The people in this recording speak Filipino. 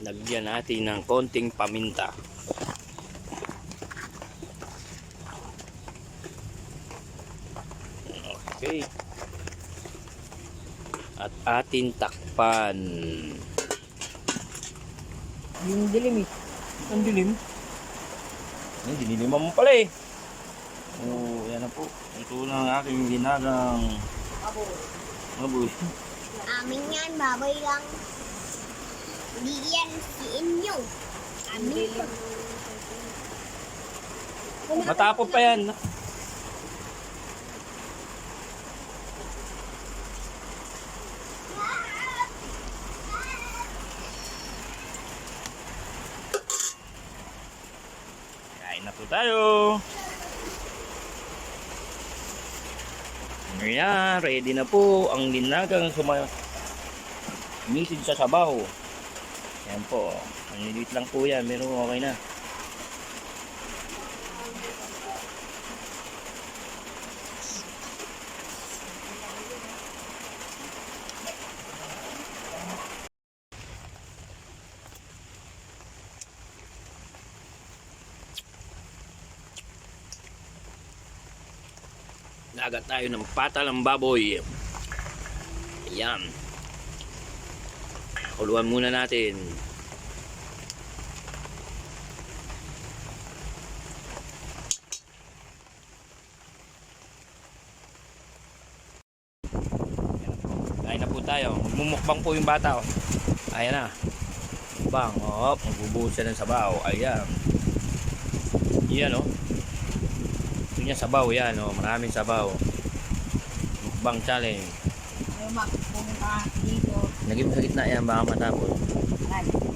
Lagyan natin ng konting paminta. Okay. At atin takpan. Yung dilim eh. Ang dilim. Ang diniliman mo pala eh. Oh, yan na po. Ito na ang aking ginagang baboy. Amin yan, baboy lang. Hindi yan si inyo. Amin po. Matapos pa yan. Kain na po tayo. Ayan, ready na po ang linagang misid sa sabaw. Ayan po. Ang lilit lang po yan, pero okay na. Lagat tayo ng pata ng baboy. Ayan. Kuluan muna natin. Kain na po tayo. Mumukbang po yung bata. Oh. Ayan na. Bang. Oh, magbubuhos siya ng sabaw. Ayan. Yan oh. Ito niya sabaw yan oh. Maraming sabaw. Mukbang challenge. Ay, pumunta dito. Naging sa gitna yan baka matapos. Ay.